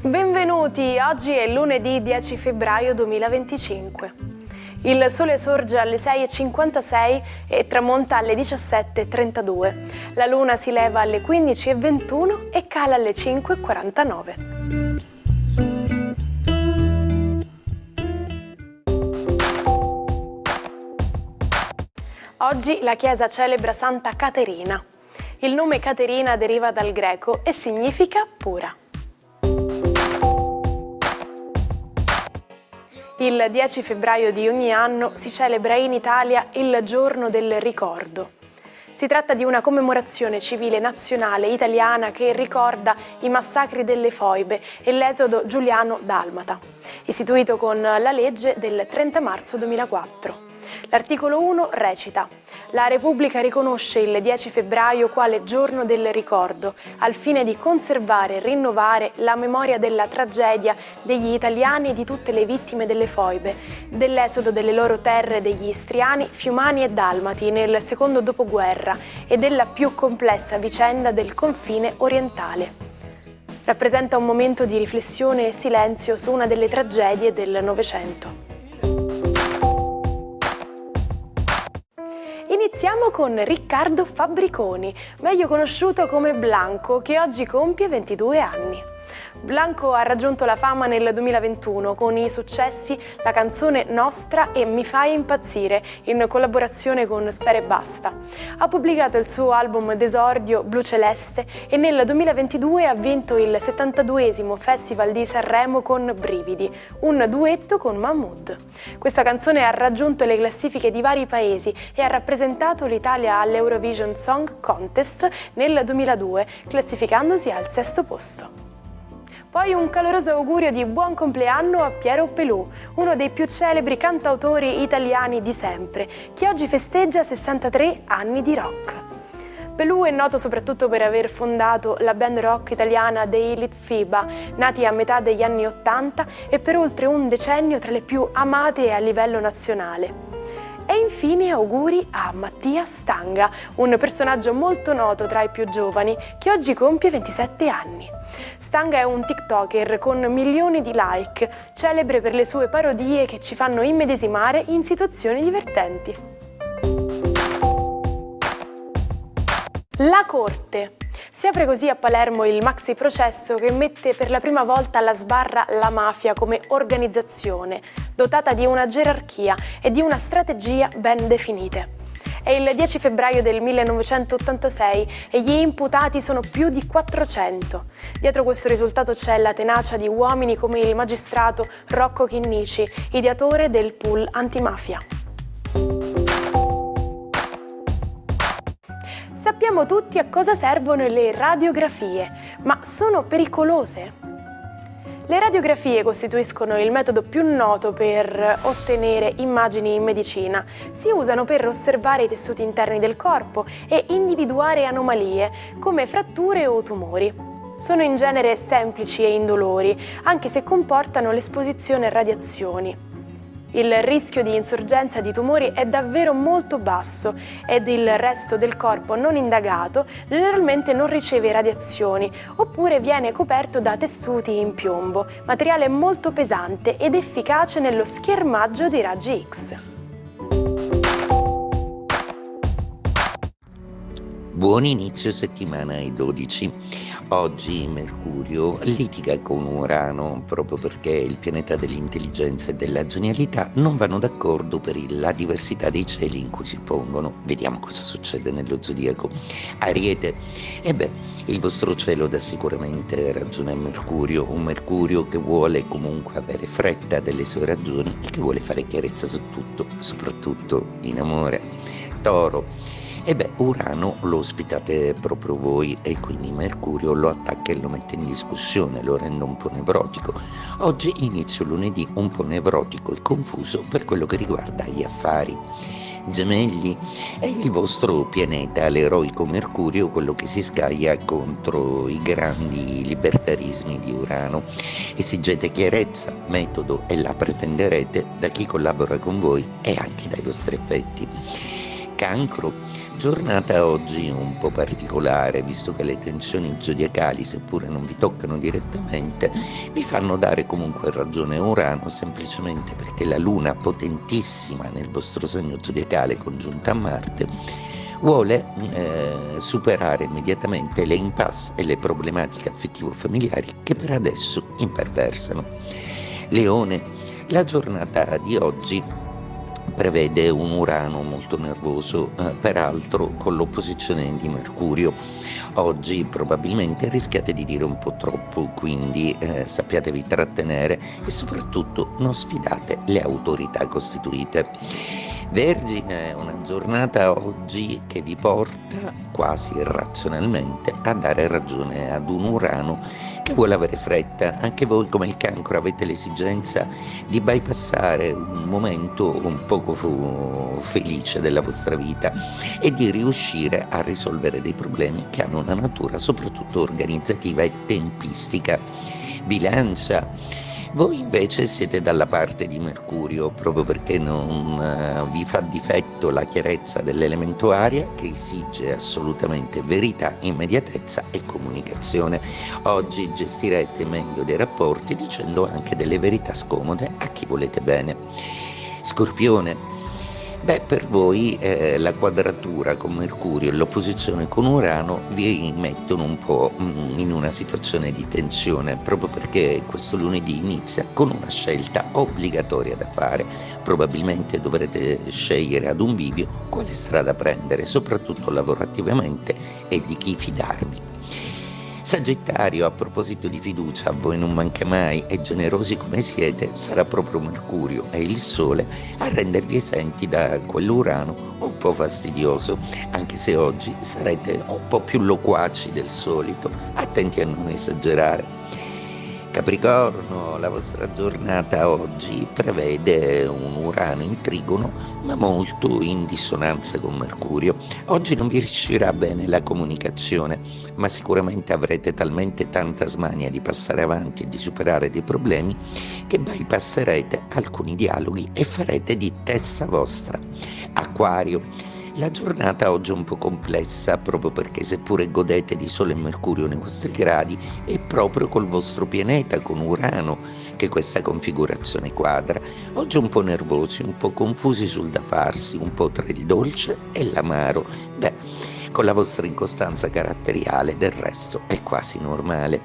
Benvenuti, oggi è lunedì 10 febbraio 2025. Il sole sorge alle 6:56 e tramonta alle 17:32. La luna si leva alle 15:21 e cala alle 5:49. Oggi la Chiesa celebra Santa Caterina. Il nome Caterina deriva dal greco e significa pura. Il 10 febbraio di ogni anno si celebra in Italia il Giorno del Ricordo. Si tratta di una commemorazione civile nazionale italiana che ricorda i massacri delle foibe e l'esodo giuliano-dalmata, istituito con la legge del 30 marzo 2004. L'articolo 1 recita: la Repubblica riconosce il 10 febbraio quale giorno del ricordo, al fine di conservare e rinnovare la memoria della tragedia degli italiani e di tutte le vittime delle foibe, dell'esodo delle loro terre degli istriani, fiumani e dalmati nel secondo dopoguerra e della più complessa vicenda del confine orientale. Rappresenta un momento di riflessione e silenzio su una delle tragedie del Novecento. Iniziamo con Riccardo Fabbriconi, meglio conosciuto come Blanco, che oggi compie 22 anni. Blanco ha raggiunto la fama nel 2021 con i successi La canzone nostra e Mi fai impazzire, in collaborazione con Sfera Ebbasta. Ha pubblicato il suo album d'esordio Blu Celeste e nel 2022 ha vinto il 72esimo Festival di Sanremo con Brividi, un duetto con Mahmood. Questa canzone ha raggiunto le classifiche di vari paesi e ha rappresentato l'Italia all'Eurovision Song Contest nel 2002, classificandosi al 6° posto. Poi un caloroso augurio di buon compleanno a Piero Pelù, uno dei più celebri cantautori italiani di sempre, che oggi festeggia 63 anni di rock. Pelù è noto soprattutto per aver fondato la band rock italiana dei Litfiba, nati a metà degli anni '80 e per oltre un decennio tra le più amate a livello nazionale. E infine auguri a Mattia Stanga, un personaggio molto noto tra i più giovani, che oggi compie 27 anni. Stanga è un TikToker con milioni di like, celebre per le sue parodie che ci fanno immedesimare in situazioni divertenti. La Corte. Si apre così a Palermo il maxi processo che mette per la prima volta alla sbarra la mafia come organizzazione, dotata di una gerarchia e di una strategia ben definite. È il 10 febbraio del 1986 e gli imputati sono più di 400. Dietro questo risultato c'è la tenacia di uomini come il magistrato Rocco Chinnici, ideatore del pool antimafia. Sappiamo tutti a cosa servono le radiografie, ma sono pericolose? Le radiografie costituiscono il metodo più noto per ottenere immagini in medicina. Si usano per osservare i tessuti interni del corpo e individuare anomalie, come fratture o tumori. Sono in genere semplici e indolori, anche se comportano l'esposizione a radiazioni. Il rischio di insorgenza di tumori è davvero molto basso ed il resto del corpo non indagato generalmente non riceve radiazioni oppure viene coperto da tessuti in piombo, materiale molto pesante ed efficace nello schermaggio dei raggi X. Buon inizio settimana ai 12. Oggi Mercurio litiga con Urano proprio perché il pianeta dell'intelligenza e della genialità non vanno d'accordo per la diversità dei cieli in cui si pongono. Vediamo cosa succede nello zodiaco. Ariete, il vostro cielo dà sicuramente ragione a Mercurio, un Mercurio che vuole comunque avere fretta delle sue ragioni e che vuole fare chiarezza su tutto, soprattutto in amore. Toro, Urano lo ospitate proprio voi e quindi Mercurio lo attacca e lo mette in discussione, lo rende un po' nevrotico. Oggi inizio lunedì un po' nevrotico e confuso per quello che riguarda gli affari. Gemelli, è il vostro pianeta, l'eroico Mercurio, quello che si scaglia contro i grandi libertarismi di Urano. Esigete chiarezza, metodo e la pretenderete da chi collabora con voi e anche dai vostri effetti. Cancro, giornata oggi un po' particolare, visto che le tensioni zodiacali, seppure non vi toccano direttamente, vi fanno dare comunque ragione a Urano, semplicemente perché la Luna, potentissima nel vostro segno zodiacale congiunta a Marte, vuole superare immediatamente le impasse e le problematiche affettivo-familiari che per adesso imperversano. Leone, la giornata di oggi prevede un Urano molto nervoso, peraltro con l'opposizione di Mercurio. Oggi probabilmente rischiate di dire un po' troppo, quindi sappiatevi trattenere e soprattutto non sfidate le autorità costituite. Vergine, una giornata oggi che vi porta quasi irrazionalmente a dare ragione ad un Urano che vuole avere fretta. Anche voi come il Cancro avete l'esigenza di bypassare un momento un poco felice della vostra vita e di riuscire a risolvere dei problemi che hanno una natura soprattutto organizzativa e tempistica. Bilancia, voi invece siete dalla parte di Mercurio proprio perché non vi fa difetto la chiarezza dell'elemento aria, che esige assolutamente verità, immediatezza e comunicazione. Oggi gestirete meglio dei rapporti dicendo anche delle verità scomode a chi volete bene. Scorpione, per voi la quadratura con Mercurio e l'opposizione con Urano vi mettono un po' in una situazione di tensione, proprio perché questo lunedì inizia con una scelta obbligatoria da fare. Probabilmente dovrete scegliere ad un bivio quale strada prendere, soprattutto lavorativamente, e di chi fidarvi. Sagittario, a proposito di fiducia, a voi non manca mai e generosi come siete, sarà proprio Mercurio e il Sole a rendervi esenti da quell'Urano un po' fastidioso, anche se oggi sarete un po' più loquaci del solito, attenti a non esagerare. Capricorno, la vostra giornata oggi prevede un Urano in trigono, ma molto in dissonanza con Mercurio. Oggi non vi riuscirà bene la comunicazione, ma sicuramente avrete talmente tanta smania di passare avanti e di superare dei problemi che bypasserete alcuni dialoghi e farete di testa vostra. Acquario, la giornata oggi è un po' complessa proprio perché seppure godete di Sole e Mercurio nei vostri gradi, è proprio col vostro pianeta, con Urano, che questa configurazione quadra. Oggi un po' nervosi, un po' confusi sul da farsi, un po' tra il dolce e l'amaro. Con la vostra incostanza caratteriale del resto è quasi normale.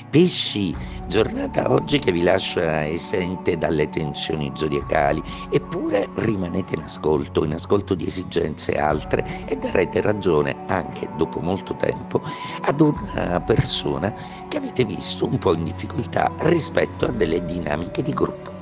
Pesci, giornata oggi che vi lascia esente dalle tensioni zodiacali, eppure rimanete in ascolto di esigenze altre e darete ragione anche dopo molto tempo ad una persona che avete visto un po' in difficoltà rispetto a delle dinamiche di gruppo.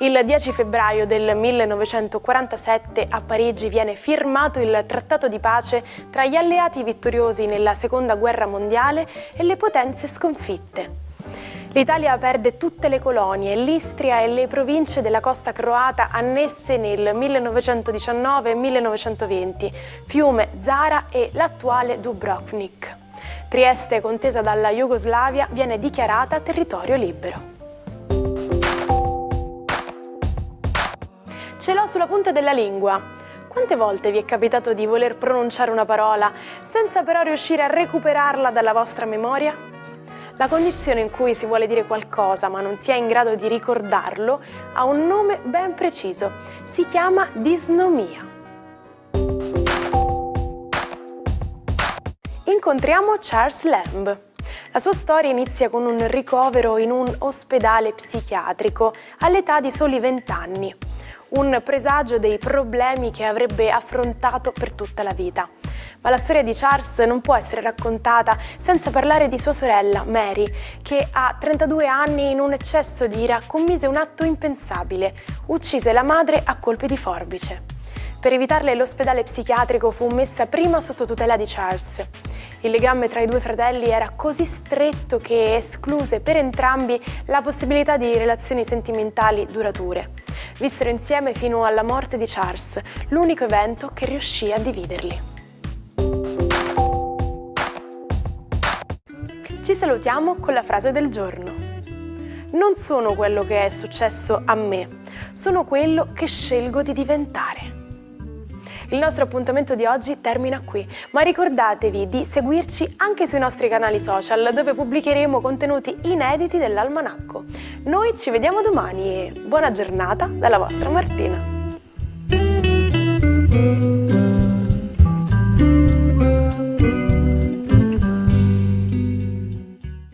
Il 10 febbraio del 1947 a Parigi viene firmato il trattato di pace tra gli alleati vittoriosi nella Seconda Guerra Mondiale e le potenze sconfitte. L'Italia perde tutte le colonie, l'Istria e le province della costa croata annesse nel 1919 e 1920, Fiume, Zara e l'attuale Dubrovnik. Trieste, contesa dalla Jugoslavia, viene dichiarata territorio libero. Ce l'ho sulla punta della lingua. Quante volte vi è capitato di voler pronunciare una parola senza però riuscire a recuperarla dalla vostra memoria? La condizione in cui si vuole dire qualcosa ma non si è in grado di ricordarlo ha un nome ben preciso. Si chiama disnomia. Incontriamo Charles Lamb. La sua storia inizia con un ricovero in un ospedale psichiatrico all'età di soli 20 anni. Un presagio dei problemi che avrebbe affrontato per tutta la vita. Ma la storia di Charles non può essere raccontata senza parlare di sua sorella, Mary, che a 32 anni in un eccesso di ira commise un atto impensabile, uccise la madre a colpi di forbice. Per evitarle l'ospedale psichiatrico fu messa prima sotto tutela di Charles. Il legame tra i due fratelli era così stretto che escluse per entrambi la possibilità di relazioni sentimentali durature. Vissero insieme fino alla morte di Charles, l'unico evento che riuscì a dividerli. Ci salutiamo con la frase del giorno. Non sono quello che è successo a me, sono quello che scelgo di diventare. Il nostro appuntamento di oggi termina qui, ma ricordatevi di seguirci anche sui nostri canali social, dove pubblicheremo contenuti inediti dell'Almanacco. Noi ci vediamo domani e buona giornata dalla vostra Martina.